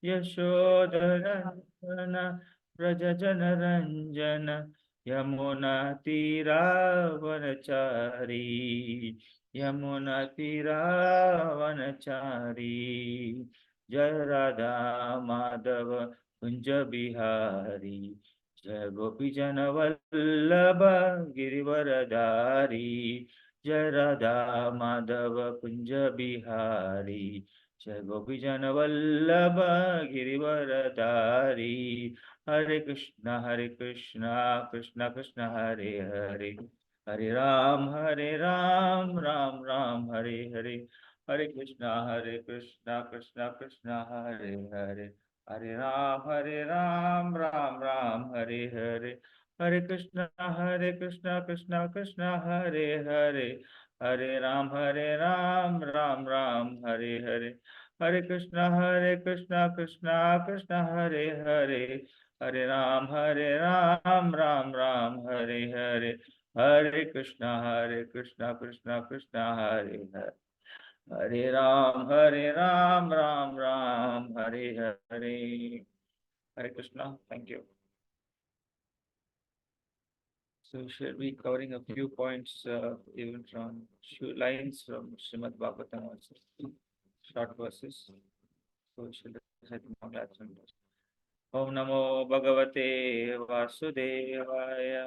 यशोधरञ्जन व्रजजनरञ्जन यमुनातीरावनचारी यमुनातीरावनचारी Jai Radha Madhav Kunj Bihari Jai Gopi Jan Vallabh Girivardhari Jai Radha Madhav Kunj Bihari Jai Gopi Jan Vallabh Girivardhari Hare Krishna Krishna Krishna Hare Hare Hare Ram Ram Ram Hare Hare Hare Krishna Krishna Krishna Hare Hare Hare Ram Ram Ram Hare Hare Hare Krishna Krishna Krishna Hare Hare Hare Ram Ram Ram Hare Hare Hare Krishna Krishna Krishna Hare Hare Hare Ram Ram Ram Hare Hare Hare Krishna Krishna Krishna Hare Hare Hare Ram Ram Hare Hare Hare Krishna thank you So we shall be covering a few points, even from few lines from Srimad Bhagavatam also, short verses. So we shall recite the Mangalam. Om Namo Bhagavate Vasudevaya.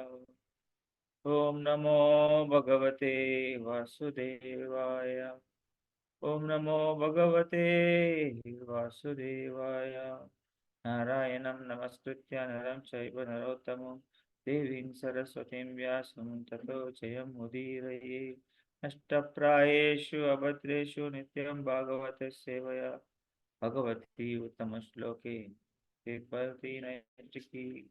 Om Namo Bhagavate Vasudevaya. Om Namo Bhagavate Vasudevaya. Narayanam Namaskritya Naram Chaiva Narottamam Devim Saraswatim Vyasam Tato Jayam Mudiraye Ashtaprayeshu Abhadreshu Nityam Bhagavata Sevaya Bhagavati Uttama Ekpati Naitiki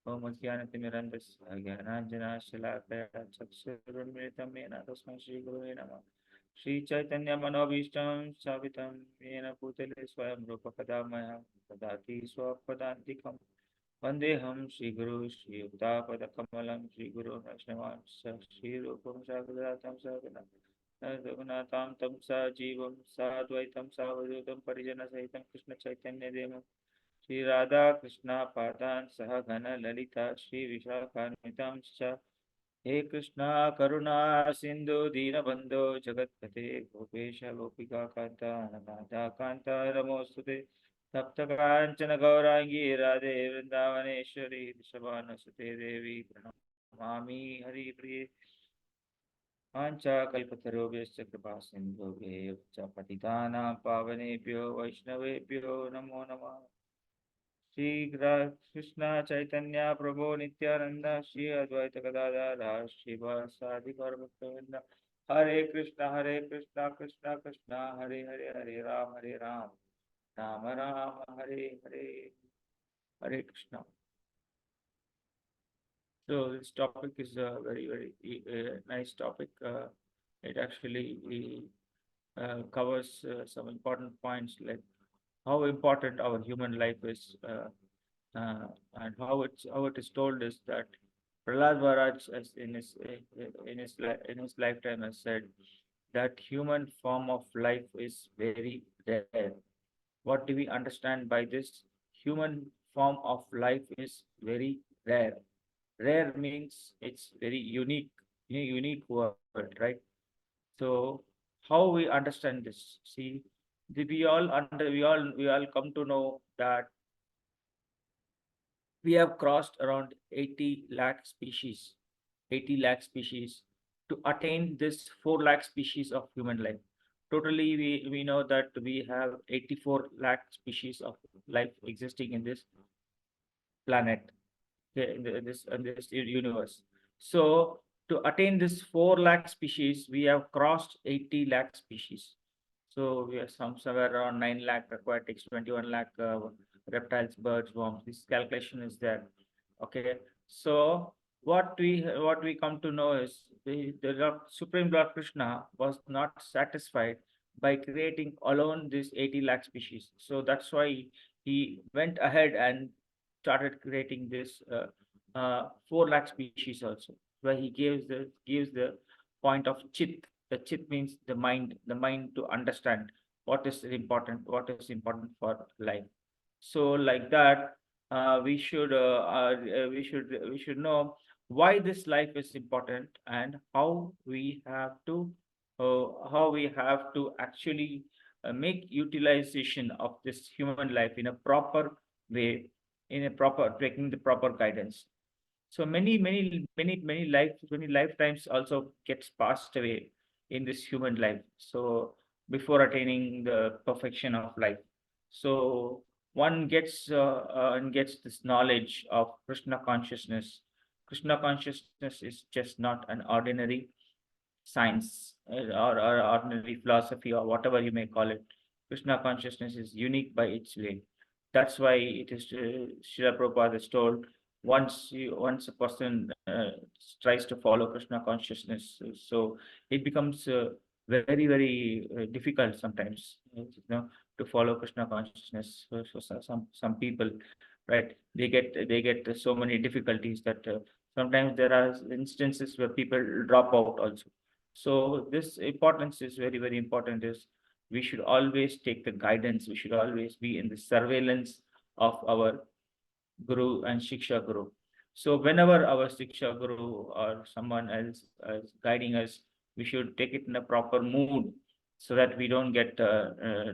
Om Jnanatimirandasya Jnananjana Shalakaya Chakshurunmritam Mena Tasmai Shri Gurave Namah Shri Chaitanya Manobhishtam Savitam Yena Bhutale Swayam Rupa Kadamaya Padati Swapadantikam Vandeham Shri Guru Shri Uttapada Kamalam Shri Guru Vaishnavamsa Shri Rupam Sagradatam Sagana Raghunatam Tam Sa Jivam Sadvaitam Savadutam Parijana Sahitam Krishna Chaitanya Devam Shri Radha Krishna Padan Sahagana Lalita Shri Vishakanitam Cha He Krishna Karuna Sindhu Dinabandho Jagatpate Gopesha Gopika Kanta Ananta Kanta Ramosute Tapta Kanchana Gaurangi Radhe Vrindavaneshwari Rishabhanasute Devi Pranamami Hari Priye Pancha Kalpatarobhyasya Kripa Sindhubhyo Patitanam Pavanebhyo Vaishnavebhyo Namo Namah Shri Krishna Chaitanya Prabhu Nityananda Shri Advaita Gadadhara Shri Vasadi Gaurabhaktavinda Hare Krishna Krishna Krishna Hare Hare Hare Ram Rama Rama Hare Hare Hare Krishna. So this topic is a very nice topic. It actually covers some important points like how important our human life is, and how it is told is that Prahlad Maharaj, as in his lifetime, has said that human form of life is very rare. What do we understand by this? Human form of life is very rare. Rare means it's very unique word, right? So how we understand this? See, we all come to know that we have crossed around 80 lakh species, 80 lakh species to attain this 4 lakh species of human life. Totally, we know that we have 84 lakh species of life existing in this planet, okay, in this universe. So to attain this 4 lakh species, we have crossed 80 lakh species. So we are somewhere around 9 lakh aquatics, 21 lakh reptiles, birds, worms. This calculation is there. Okay. So what we come to know is the Supreme Lord Krishna was not satisfied by creating alone this 80 lakh species. So that's why he went ahead and started creating this 4 lakh species also, where he gives the point of chit. The chit means the mind to understand what is important for life. So like that, we should know why this life is important and how we have to actually make utilization of this human life in a proper way, in a proper taking the proper guidance. So many lifetimes also gets passed away in this human life. So before attaining the perfection of life, so one gets this knowledge of Krishna consciousness. Krishna consciousness is just not an ordinary science, or ordinary philosophy, or whatever you may call it. Krishna consciousness is unique by its way. That's why it is, Srila Prabhupada is told, once a person tries to follow Krishna consciousness, so it becomes very difficult sometimes, to follow Krishna consciousness. So some people, right, they get so many difficulties that sometimes there are instances where people drop out also. So this importance is very important, is we should always take the guidance, we should always be in the surveillance of our Guru and Shiksha Guru. So whenever our Shiksha Guru or someone else is guiding us, we should take it in a proper mood so that we don't get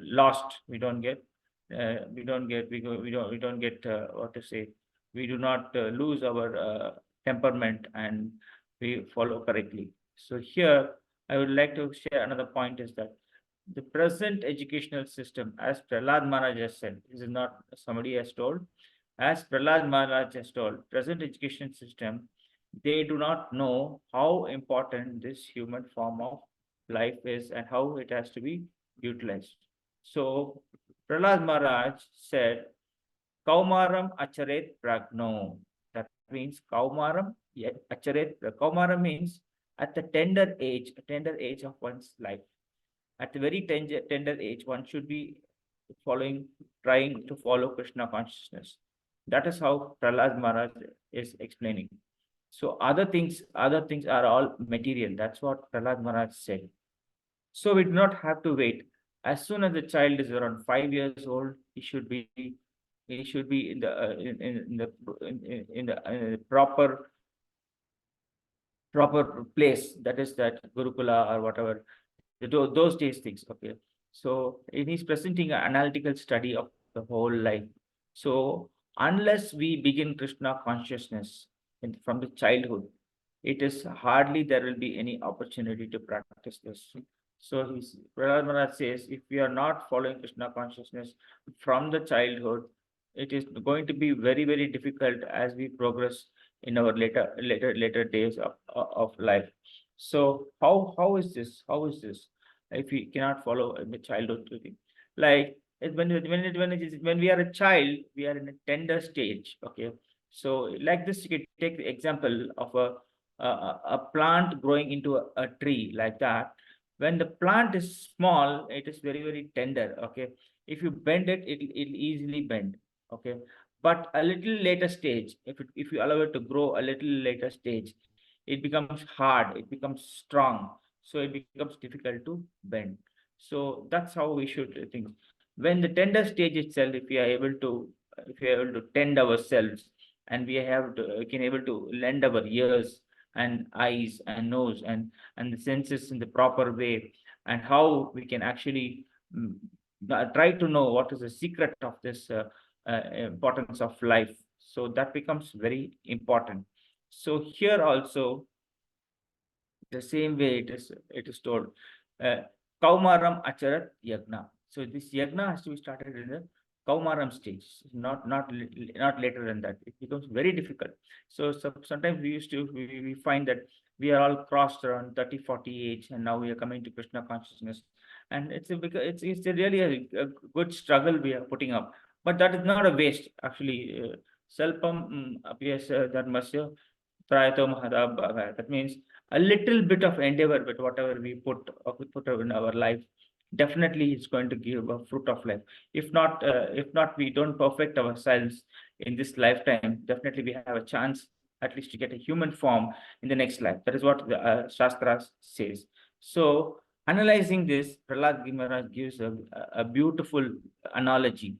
lost. We don't get what to say. We do not lose our temperament, and we follow correctly. So here, I would like to share another point, is that the present educational system, as Prahlad Maharaj has said, this is not somebody has told, as Prahlad Maharaj has told, present education system, they do not know how important this human form of life is and how it has to be utilized. So Prahlad Maharaj said, Kaumaram acharet pragno. That means Kaumaram acharet. Kaumaram means at the tender age of one's life. At the very tender age, one should be trying to follow Krishna consciousness. That is how Prahlad Maharaj is explaining. So other things are all material. That's what Prahlad Maharaj said. So we do not have to wait. As soon as the child is around 5 years old, he should be in the proper place. That is that Gurukula or whatever, those days things. Okay. So it is presenting an analytical study of the whole life. So unless we begin Krishna consciousness from the childhood, it is hardly there will be any opportunity to practice this. So Prahlad Maharaj says, if we are not following Krishna consciousness from the childhood, it is going to be very difficult as we progress in our later days of life. So how is this? How is this? If we cannot follow the childhood thing, like when we are a child, we are in a tender stage. Okay, so like this, you can take the example of a plant growing into a tree like that. When the plant is small, it is very tender. Okay, if you bend it, it'll easily bend. Okay, but a little later stage, if you allow it to grow a little later stage, it becomes hard, it becomes strong, so it becomes difficult to bend. So that's how we should think. When the tender stage itself, if we are able to tend ourselves, and we can able to lend our ears and eyes and nose and the senses in the proper way, and how we can actually try to know what is the secret of this importance of life. So that becomes very important. So here also, the same way it is told, Kaumaram Acharat Yagna. So this Yagna has to be started in the Kaumaram stage, not later than that. It becomes very difficult. So sometimes we find that we are all crossed around 30-40 age, and now we are coming to Krishna consciousness, and it's a really a good struggle we are putting up. But that is not a waste actually. Salpam appears dharmasya prayato mahada bhava. That means a little bit of endeavor, but whatever we put in our life, definitely it's going to give a fruit of life. If not, we don't perfect ourselves in this lifetime, definitely we have a chance at least to get a human form in the next life. That is what the Shastra says. So analyzing this, Prahlad Maharaj gives a beautiful analogy,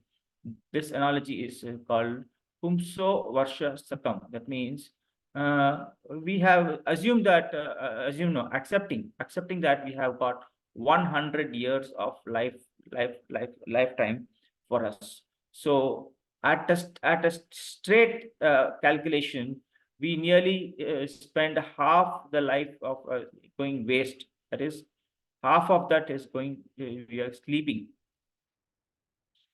This analogy is called Pumso Varsha Sakam. That means we have assumed that, accepting that we have got 100 years of lifetime for us. So at a straight calculation, we nearly spend half the life of going waste. That is, half of that is going, we are sleeping.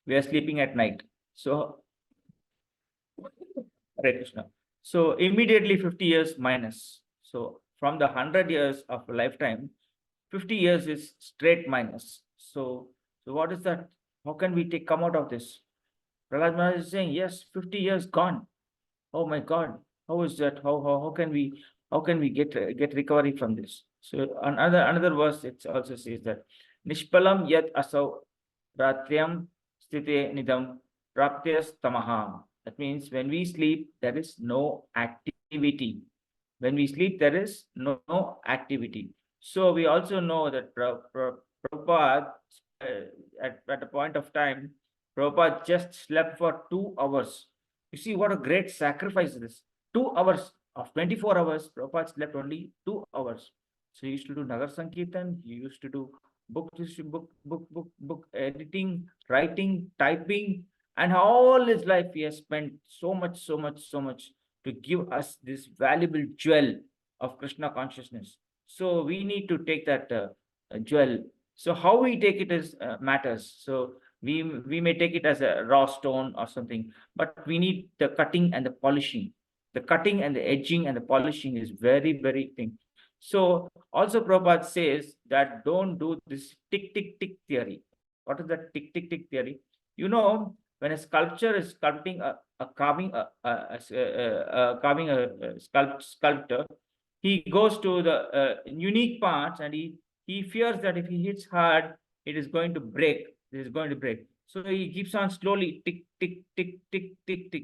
We are sleeping at night. So, Hare Krishna. So immediately 50 years minus. So from the 100 years of lifetime, 50 years is straight minus. So what is that? How can we come out of this? Prahlad Maharaj is saying, yes, 50 years gone. Oh my God, how is that? How can we get recovery from this? So another verse, it also says that Nishpalam yat asau ratriam sthite nidam praptyas tamaha. That means when we sleep, there is no activity. When we sleep, there is no activity. So we also know that Prabhupada, at a point of time, Prabhupada just slept for 2 hours. You see what a great sacrifice it is. 2 hours of 24 hours, Prabhupada slept only 2 hours. So he used to do Nagar Sankirtan, he used to do book editing, writing, typing, and all his life he has spent so much to give us this valuable jewel of Krishna consciousness. So we need to take that jewel. So how we take it is matters. So we may take it as a raw stone or something, but we need the cutting and the polishing. The cutting and the edging and the polishing is very thing. So also Prabhupada says that don't do this tick theory. What is that tick theory? You know, when a sculpture is sculpting carving a sculptor, he goes to the unique parts, and he fears that if he hits hard, it is going to break. It is going to break. So he keeps on slowly tick,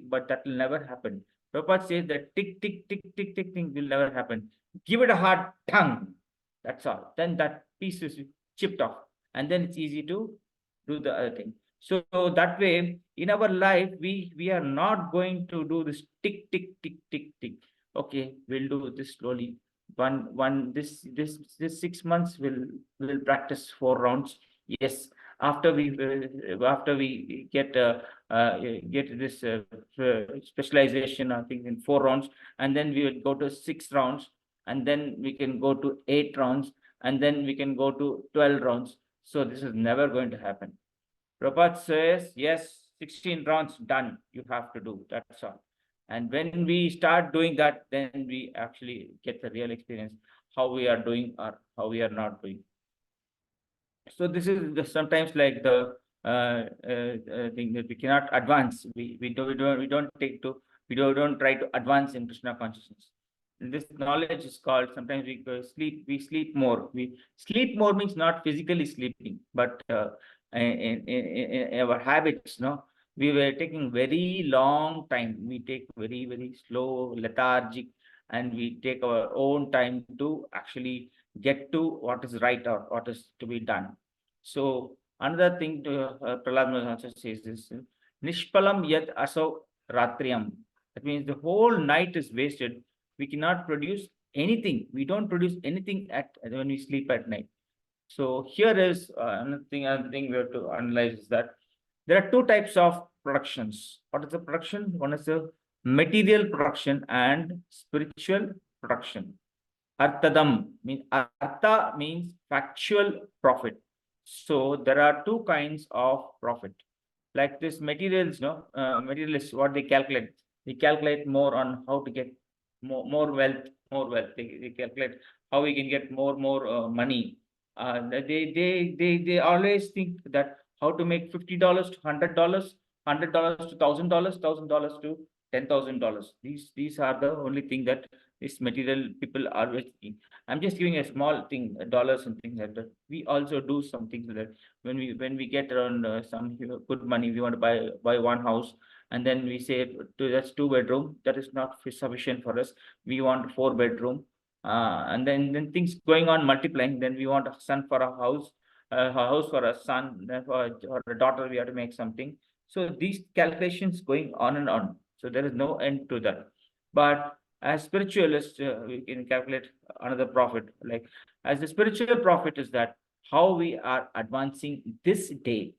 but that will never happen. Prabhupada says that tick thing will never happen. Give it a hard tongue. That's all. Then that piece is chipped off, and then it's easy to do the other thing. So that way, in our life, we are not going to do this tick. Okay, we'll do this slowly. This 6 months we'll practice 4 rounds. Yes, after we get this specialization, I think in 4 rounds, and then we will go to 6 rounds, and then we can go to 8 rounds, and then we can go to 12 rounds. So this is never going to happen. Prabhupada says, yes, 16 rounds done, you have to do, that's all. And when we start doing that, then we actually get the real experience, how we are doing or how we are not doing. So this is sometimes like the thing that we cannot advance. We don't try to advance in Krishna consciousness. This knowledge is called, sometimes we sleep more. We sleep more means not physically sleeping, but in our habits, no, we were taking very long time. We take very slow, lethargic, and we take our own time to actually get to what is right or what is to be done. So another thing to Prahlad Maharaj says is Nishpalam yad asau ratriam. That means the whole night is wasted. We cannot produce anything. We don't produce anything when we sleep at night. So here is another thing we have to analyze is that there are 2 types of productions. What is the production? One is the material production and spiritual production. Arthadam means, artha means factual profit. So there are 2 kinds of profit. Like this materials, materialists, what they calculate. They calculate more on how to get more wealth. They calculate how we can get more money. They always think that how to make $50 to $100, $100 to $1,000, $1,000 to $10,000. These are the only thing that this material people are always thinking. I'm just giving a small thing, dollars and things like that. We also do some things like that. When we get around some good money, we want to buy one house, and then we say that's 2 bedroom. That is not sufficient for us. We want 4 bedroom. And then things going on multiplying. Then we want a son for a house for a son, for a daughter we have to make something. So these calculations going on and on. So there is no end to that. But as spiritualists, we can calculate another profit. Like as the spiritual profit is that how we are advancing this day.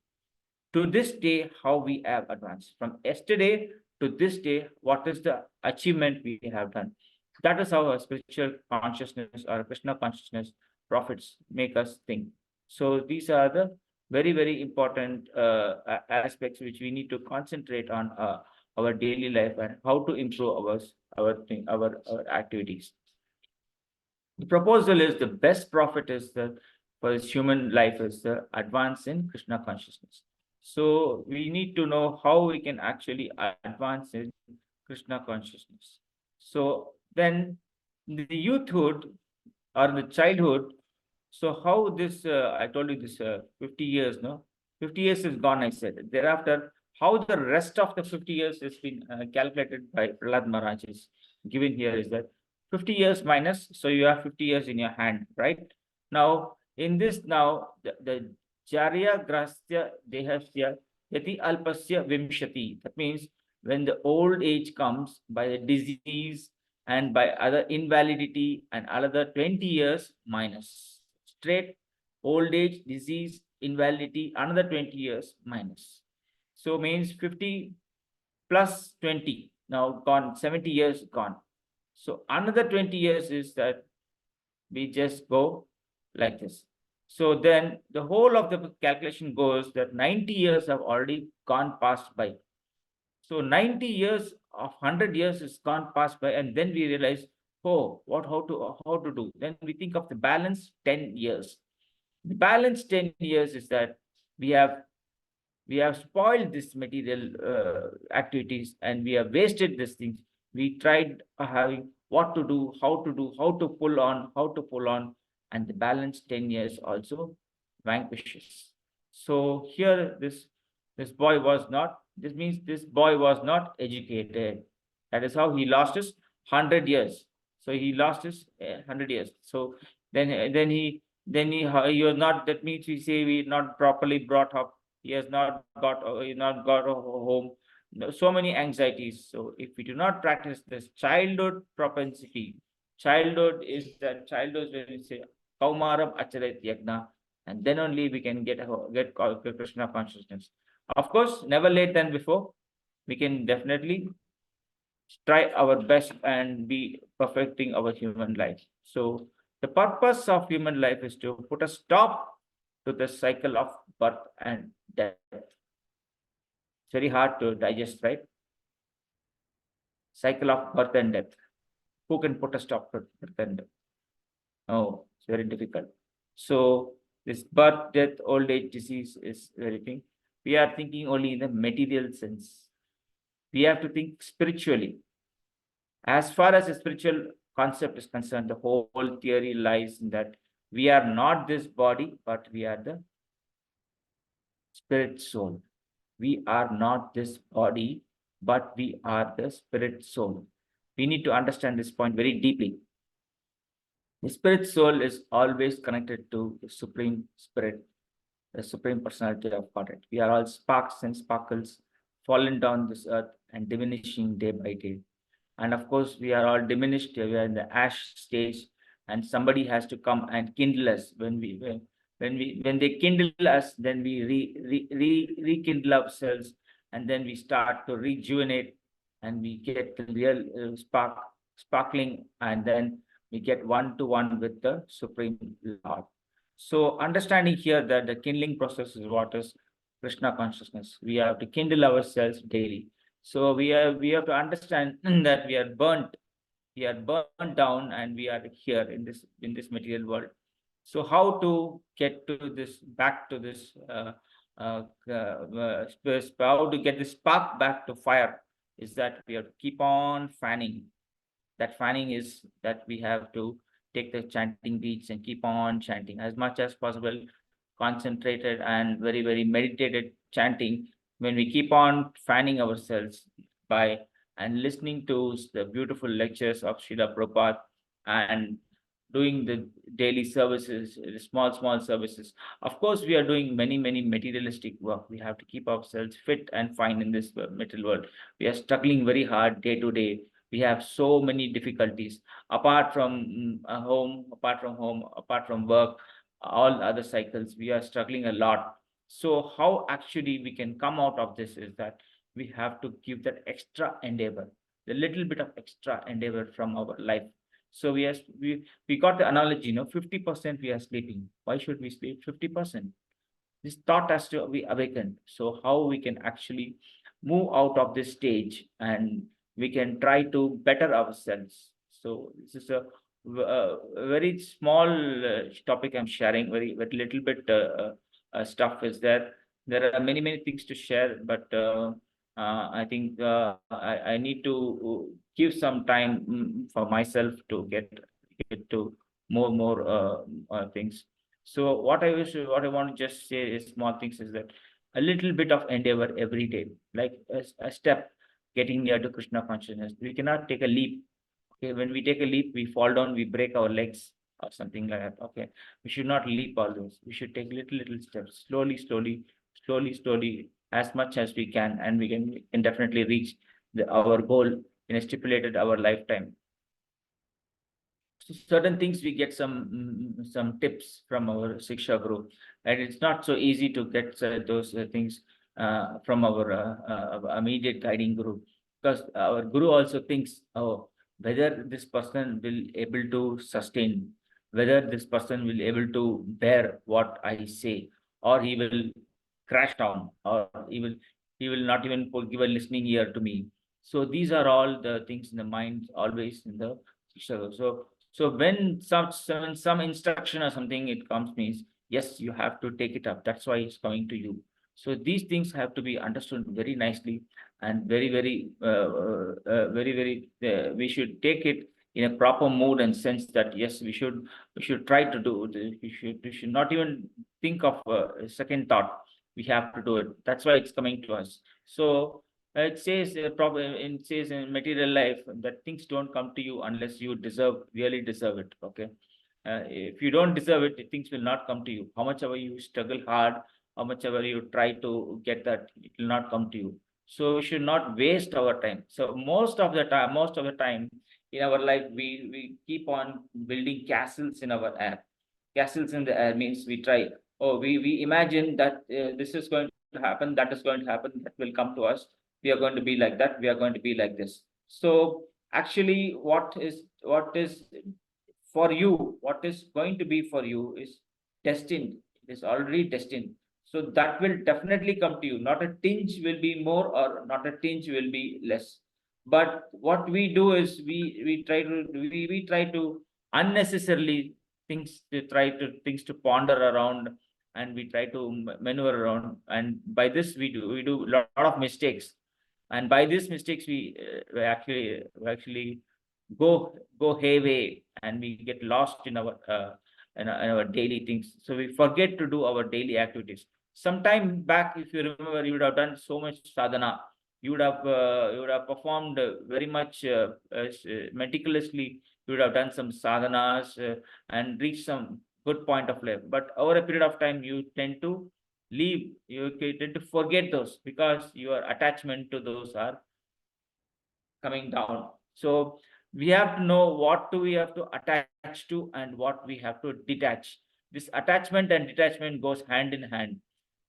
To this day, how we have advanced from yesterday to this day, what is the achievement we have done. That is how a spiritual consciousness or Krishna consciousness profits make us think. So these are the very, very important aspects which we need to concentrate on our daily life and how to improve our activities. The proposal is the best profit is the for this human life is the advance in Krishna consciousness. So we need to know how we can actually advance in Krishna consciousness. So then the youthhood or the childhood. So how this, I told you this 50 years, no? 50 years is gone, I said. Thereafter, how the rest of the 50 years has been calculated by Prahlad Maharaj is given here is that 50 years minus, so you have 50 years in your hand, right? Now, in this now, the Jarya Grasya Dehasya Yati Alpasya Vimshati. That means when the old age comes by the disease and by other invalidity and another 20 years minus. Straight old age, disease, invalidity, another 20 years minus. So means 50 plus 20, now gone, 70 years gone. So another 20 years is that we just go like this. So then the whole of the calculation goes that 90 years have already gone past by. So 90 years of 100 years is gone past by, and then we realize, oh, how to do? Then we think of the balance 10 years. The balance 10 years is that we have spoiled this material activities and we have wasted these things. We tried having what to do, how to pull on, and the balance 10 years also vanquishes. So here this boy was not, this means this boy was not educated. That is how he lost his 100 years. So he lost his 100 years. So then he was not, that means we say we not properly brought up. He has not got a home. So many anxieties. So if we do not practice this childhood propensity, childhood is that childhood when we say Kaumaram Acharet Yagna, and then only we can get Krishna consciousness. Of course, never late than before. We can definitely try our best and be perfecting our human life. So the purpose of human life is to put a stop to the cycle of birth and death. It's very hard to digest, right? Cycle of birth and death. Who can put a stop to birth and death? Oh, it's very difficult. So this birth, death, old age, disease is very thing. We are thinking only in the material sense. We have to think spiritually. As far as the spiritual concept is concerned, the whole theory lies in that we are not this body, but we are the spirit soul. We are not this body, but we are the spirit soul. We need to understand this point very deeply. The spirit soul is always connected to the supreme spirit, the supreme personality of Godhead. We are all sparks and sparkles fallen down this earth and diminishing day by day. And of course, we are all diminished. We are in the ash stage, and somebody has to come and kindle us. When they kindle us, then we rekindle ourselves, and then we start to rejuvenate, and we get the real sparkling, and then we get one-to-one with the Supreme Lord. So understanding here that the kindling process is what is Krishna consciousness. We have to kindle ourselves daily. So we have to understand that we are burnt down, and we are here in this material world. So how to get to this, back to this how to get the spark back to fire is that we have to keep on fanning. That fanning is that we have to take the chanting beats and keep on chanting as much as possible, concentrated and very, very meditated chanting. When we keep on fanning ourselves by and listening to the beautiful lectures of Srila Prabhupada and doing the daily services, the small services. Of course, we are doing many materialistic work. We have to keep ourselves fit and fine in this material world. We are struggling very hard day to day. We have so many difficulties apart from home, apart from work, all other cycles. We are struggling a lot. So how actually we can come out of this is that we have to give that extra endeavor, the little bit of extra endeavor from our life. So we got the analogy, 50% we are sleeping. Why should we sleep 50%? This thought has to be awakened. So how we can actually move out of this stage and we can try to better ourselves. So this is a very small topic I'm sharing. Very little bit stuff is there. There are many things to share, but I think I need to give some time for myself to get to more things. So what I want to just say is small things is that a little bit of endeavor every day, like a step getting near to Krishna consciousness. We cannot take a leap. Okay, when we take a leap, we fall down, we break our legs or something like that. Okay, we should not leap all those. We should take little steps, slowly, as much as we can, and we can definitely reach our goal in a stipulated our lifetime. So certain things we get some tips from our Shiksha group, and it's not so easy to get those things from our immediate guiding guru, because our guru also thinks, oh, whether this person will able to sustain, whether this person will able to bear what I say, or he will crash down, or he will not even give a listening ear to me. So these are all the things in the mind, always in the Shiksha. So when some instruction or something it comes means, yes, you have to take it up. That's why it's coming to you. So these things have to be understood very nicely and we should take it in a proper mood and sense that yes, we should try to do this. We should not even think of a second thought. We have to do it. That's why it's coming to us. So it says it says in material life that things don't come to you unless you really deserve it. Okay, if you don't deserve it, things will not come to you. How much ever you struggle hard, how much ever you try to get that, it will not come to you. So we should not waste our time. So most of the time in our life, we keep on building castles in our air. Castles in the air means we try. Oh, we imagine that this is going to happen, that is going to happen, that will come to us. We are going to be like that. We are going to be like this. So actually, what is for you, what is going to be for you is destined. It is already destined. So that will definitely come to you. Not a tinge will be more, or not a tinge will be less. But what we do is we try to unnecessarily things to ponder around, and we try to maneuver around, and by this we do a lot of mistakes, and by these mistakes we actually go hayway, and we get lost in our daily things. So we forget to do our daily activities. Sometime back, if you remember, you would have done so much sadhana. You would have performed very much meticulously. You would have done some sadhanas and reached some good point of life. But over a period of time, you tend to leave. You tend to forget those because your attachment to those are coming down. So we have to know what do we have to attach to and what we have to detach. This attachment and detachment goes hand in hand.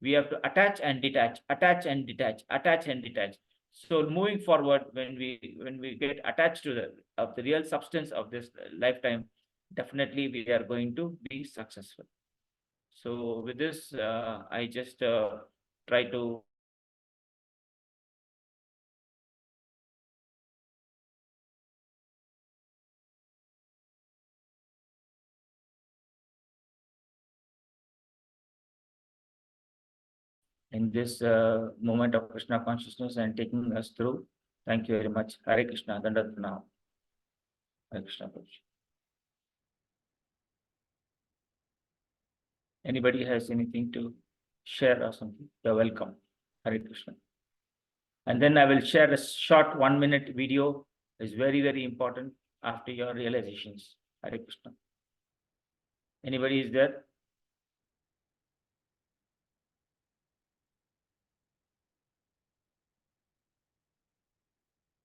We have to attach and detach, attach and detach, attach and detach. So moving forward, when we get attached to the real substance of this lifetime, definitely we are going to be successful. So with this, I just try to in this moment of Krishna consciousness and taking us through. Thank you very much. Hare Krishna, Dandavat Pranam. Hare Krishna. Prabhuji. Anybody has anything to share or something? You're welcome. Hare Krishna. And then I will share a short 1 minute video. It's very important after your realizations. Hare Krishna. Anybody is there?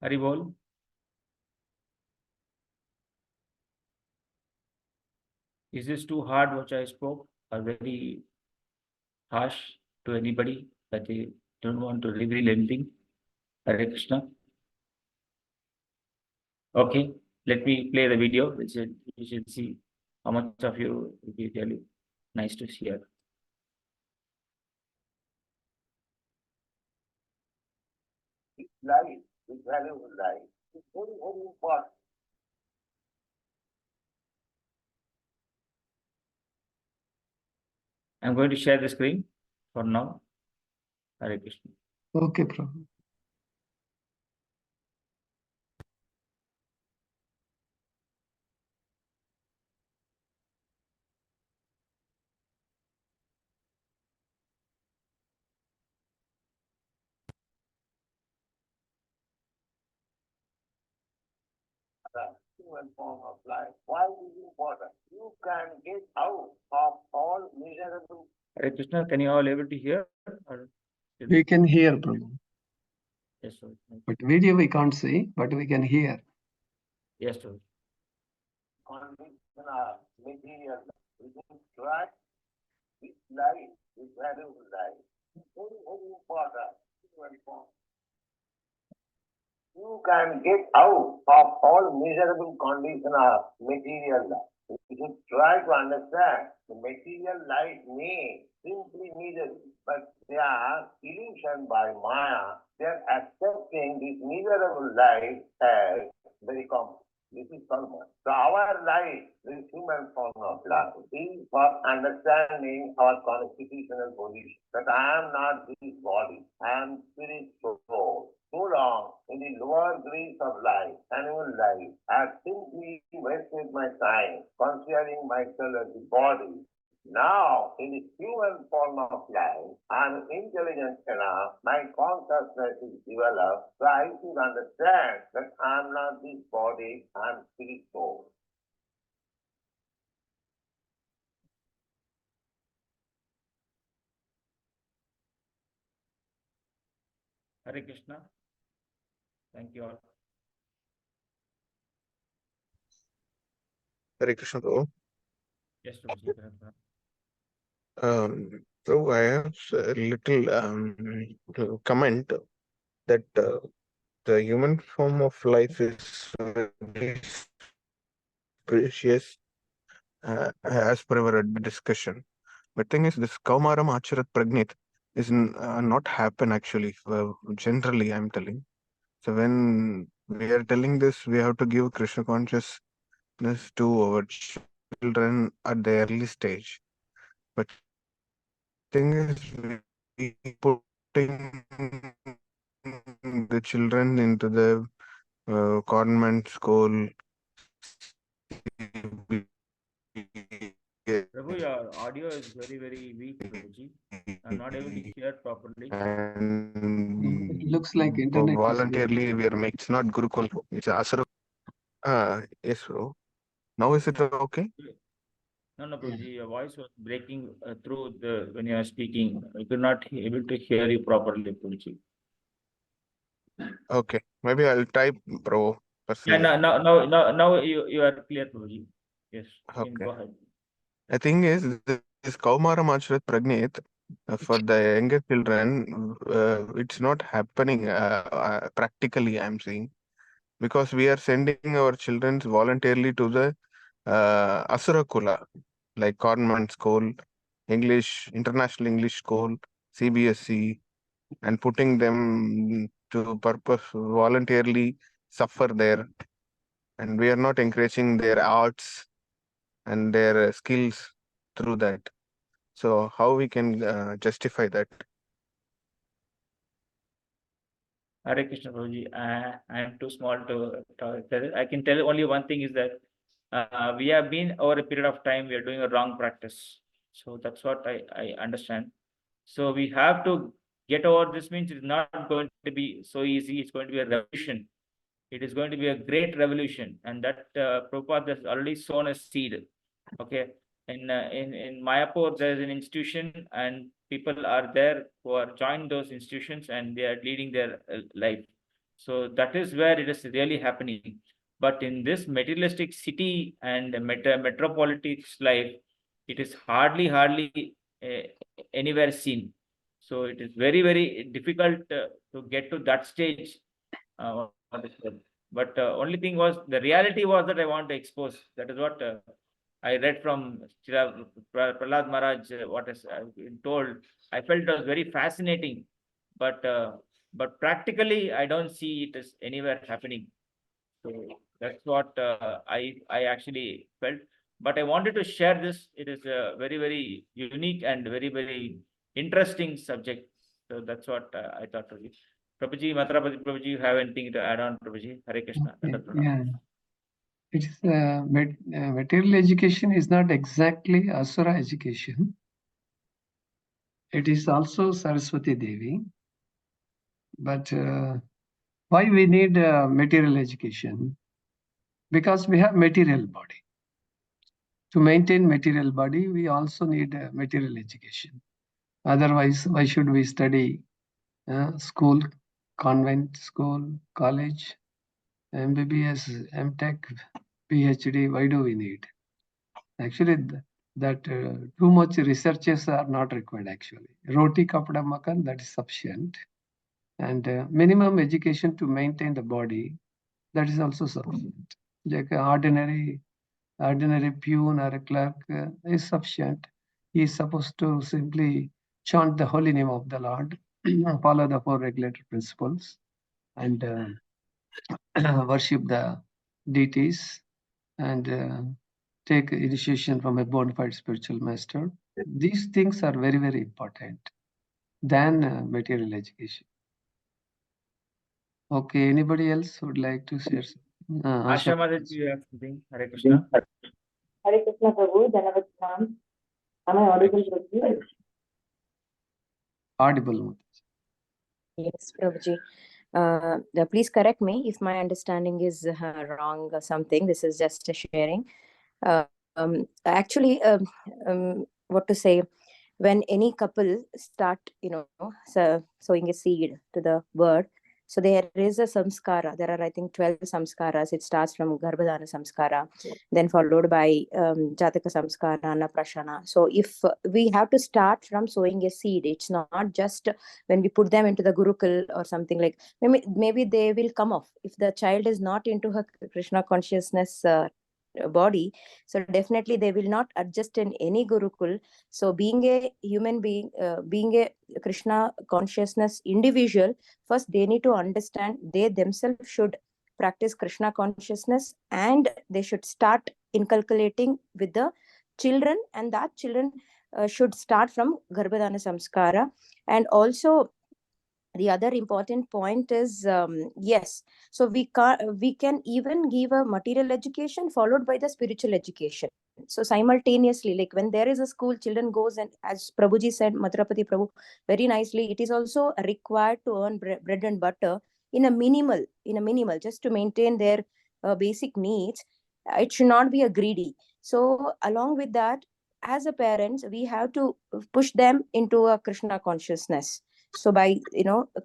Haribol? Is this too hard which I spoke, or very harsh to anybody that they don't want to reveal anything? Hare Krishna. Okay, let me play the video. You should see how much of you will be really nice to hear. Life is valuable life. It's very, very important. I'm going to share the screen for now. Hare Krishna. Okay, Prabhu. The human form of life. Why is it important? You can get out of all miserable. Hare Krishna, can you all able to hear? Or... We can hear, Prabhu. Yes, sir. But video we can't see, but we can hear. Yes, sir. Conditional material. We can track this life is valuable life. It's very, very important. Human form. You can get out of all miserable condition of material life. You should try to understand the material life may simply miserable, but they are illusioned by Maya. They are accepting this miserable life as very common. This is common. So our life, this human form of life, is for understanding our constitutional position. That I am not this body, I am spirit soul. So long in the lower grades of life, animal life, I have simply wasted my time considering myself as the body. Now, in the human form of life, I am intelligent enough, my consciousness is developed, so I should understand that I am not this body, I am spirit soul. Hare Krishna. Thank you all. Hare Krishna, Prabhu. Yes, Prabhuji. So I have a little comment that the human form of life is very precious as per our discussion. But thing is, this Kaumaram Acharat Pragnit is not happen actually. Generally, I'm telling. So when we are telling this, we have to give Krishna consciousness to our children at the early stage. But thing is, we putting the children into the convent school. Prabhu, your audio is very, very weak, Prabhuji. I'm not able to hear properly. It And looks like internet is voluntarily we are it's not Gurukul, it's Asara. Yes, bro. Now is it okay? No, Prabhuji, your voice was breaking through when you are speaking. I could not able to hear you properly, Prabhuji. Okay, maybe I'll type, bro. Yeah, Personally. now you are clear, Prabhuji. Yes, you can Okay. go ahead. The thing is, this Kaumaram Acharat Pragnit for the younger children, it's not happening practically, I'm saying, because we are sending our children voluntarily to the Asura Kula, like convent school, English, international English school, CBSE, and putting them to purpose voluntarily suffer there. And we are not encouraging their arts and their skills through that. So how we can justify that? Hare Krishna, Prabhuji. I am too small to tell it. I can tell only one thing is that we have been over a period of time, we are doing a wrong practice. So that's what I understand. So we have to get over this, means it's not going to be so easy. It's going to be a revolution. It is going to be a great revolution. And that Prabhupada has already sown a seed. Okay. in Mayapur, there is an institution, and people are there who are joined those institutions, and they are leading their life. So that is where it is really happening. But in this materialistic city and metropolitics life, it is hardly anywhere seen. So it is very difficult to get to that stage. What is that? But only thing was, the reality was that I want to expose. That is what I read from Prahlad Maharaj, what is been told. I felt it was very fascinating, but practically I don't see it as anywhere happening. So that's what I actually felt. But I wanted to share this. It is a very unique and very interesting subject. So that's what I thought of it. Prabhuji, Matrapati Prabhuji, you have anything to add on, Prabhuji? Hare Krishna. Okay, yeah. It is material education is not exactly Asura education. It is also Saraswati Devi. But why we need material education? Because we have material body. To maintain material body, we also need material education. Otherwise, why should we study school, convent school, college, MBBS, MTech, PhD? Why do we need? Actually, that too much researches are not required actually. Roti kapda makan, that is sufficient. And minimum education to maintain the body, that is also sufficient. Like an ordinary peon or a clerk is sufficient. He is supposed to simply chant the holy name of the Lord, follow the 4 regulatory principles, and worship the deities, and take initiation from a bona fide spiritual master. These things are very important than material education. Okay, anybody else would like to share something? Asha Mataji, you have something? Hare Krishna. Hare Krishna Prabhu, Dhanavad Pranam. Am I audible, Prabhuji? Audible. Yes, Prabhuji. Please correct me if my understanding is wrong or something. This is just a sharing. Actually, what to say, when any couple start, sowing a seed to the word, so there is a samskara. There are, I think, 12 samskaras. It starts from Garbhadana samskara, then followed by Jataka samskara, Annaprashana. So if we have to start from sowing a seed, it's not just when we put them into the Gurukul or something like, maybe they will come off. If the child is not into her Krishna consciousness body, so definitely they will not adjust in any Gurukul. So being a human being, being a Krishna consciousness individual, first they need to understand they themselves should practice Krishna consciousness, and they should start inculcating with the children, and that children should start from Garbhadana samskara. And also the other important point is, yes, so we can even give a material education followed by the spiritual education. So simultaneously, like when there is a school, children goes, and as Prabhuji said, Matrapati Prabhu, very nicely, it is also required to earn bread and butter in a minimal, just to maintain their basic needs. It should not be a greedy. So along with that, as a parents, we have to push them into a Krishna consciousness. So by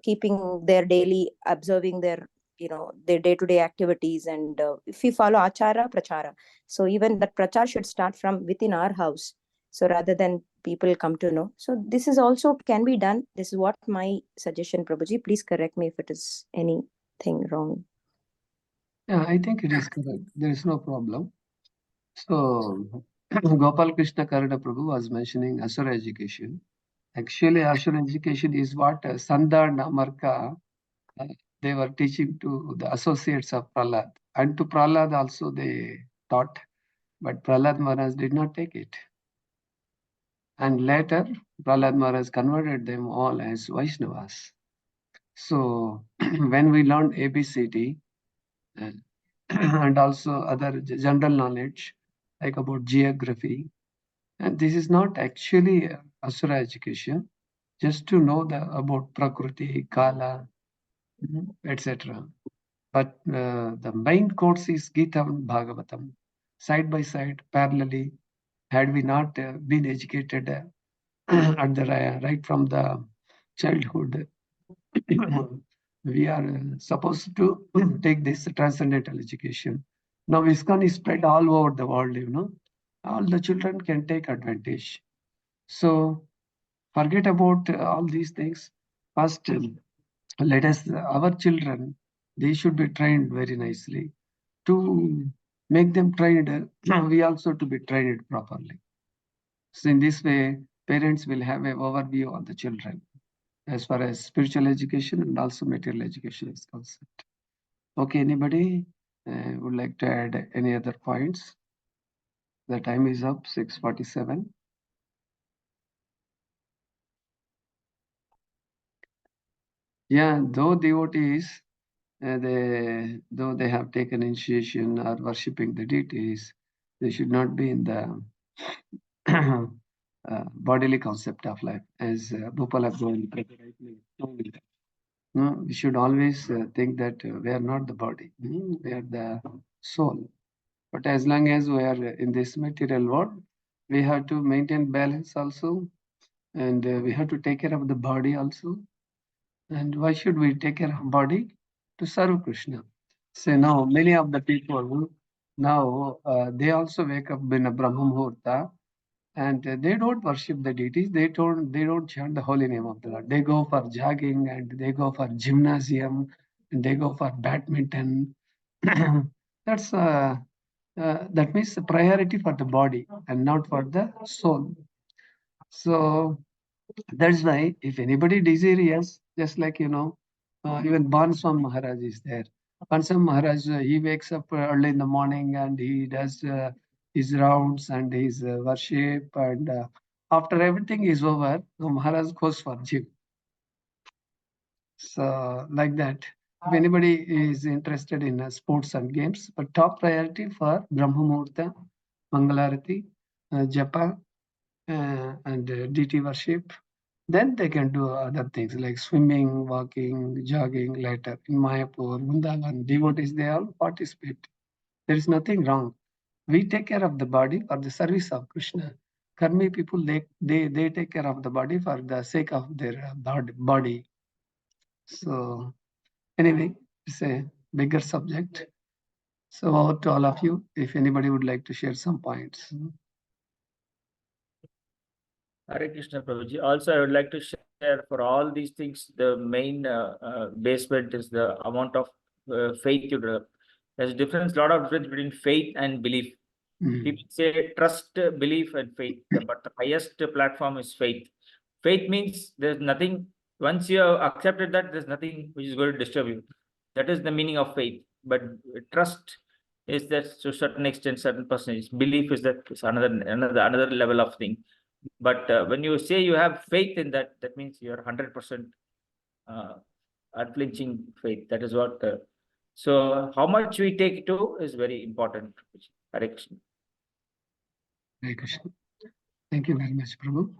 keeping their daily, observing their their day-to-day activities, and if we follow achara prachara, so even that prachar should start from within our house, so rather than people come to know. So this is also can be done. This is what my suggestion, Prabhuji. Please correct me if it is anything wrong. Yeah, I think it is correct. There is no problem. So Gopal Krishna Karada Prabhu was mentioning Asura education. Actually, Asura education is what Sandar Namarka they were teaching to the associates of Prahlad. And to Prahlad also they taught, but Prahlad Maharaj did not take it. And later, Prahlad Maharaj converted them all as Vaishnavas. So when we learned ABCD and also other general knowledge, like about geography, and this is not actually Asura education, just to know about Prakriti, Kala, etc. But the main course is Gita and Bhagavatam, side by side, parallelly, had we not been educated at the right from the childhood, we are supposed to take this transcendental education. Now ISKCON is spread all over the world, all the children can take advantage. So forget about all these things. First, let us, our children, they should be trained very nicely. To make them trained, we also to be trained properly. So in this way, parents will have an overview of the children as far as spiritual education and also material education is concerned. Okay, anybody would like to add any other points? The time is up, 6:47. Yeah, though devotees, though they have taken initiation or worshipping the deities, they should not be in the bodily concept of life, as Bhupalaka rightly told. No, we should always think that we are not the body, we are the soul. But as long as we are in this material world, we have to maintain balance also, and we have to take care of the body also. And why should we take care of body? To serve Krishna. So now many of the people now they also wake up in a Brahma Muhurta, and they don't worship the deities. They don't chant the holy name of the Lord. They go for jogging and they go for gymnasium and they go for badminton. That's that means the priority for the body and not for the soul. So that's why if anybody desires, just like even Banswam Maharaj is there. Banswam Maharaj, he wakes up early in the morning and he does his rounds and his worship, and after everything is over, Maharaj goes for gym. So like that, if anybody is interested in sports and games, but top priority for Brahma Muhurta, Mangalarati, Japa, and DT worship, then they can do other things like swimming, walking, jogging later. In Mayapur, Vrindavan, devotees, they all participate. There is nothing wrong. We take care of the body for the service of Krishna. Karmi people, they take care of the body for the sake of their body. So anyway, it's a bigger subject. So over to all of you, if anybody would like to share some points. Hare Krishna Prabhuji. Also, I would like to share for all these things, the main basement is the amount of faith you develop. There's lot of difference between faith and belief. People say trust, belief, and faith, but the highest platform is faith. Faith means there's nothing, once you have accepted that, there's nothing which is going to disturb you. That is the meaning of faith. But trust is that to a certain extent, certain percentage. Belief is that is another level of thing. But when you say you have faith in that, that means you're 100% unflinching faith. That is what. So how much we take to is very important. Hare Krishna. Hare Krishna. Thank you very much, Prabhu.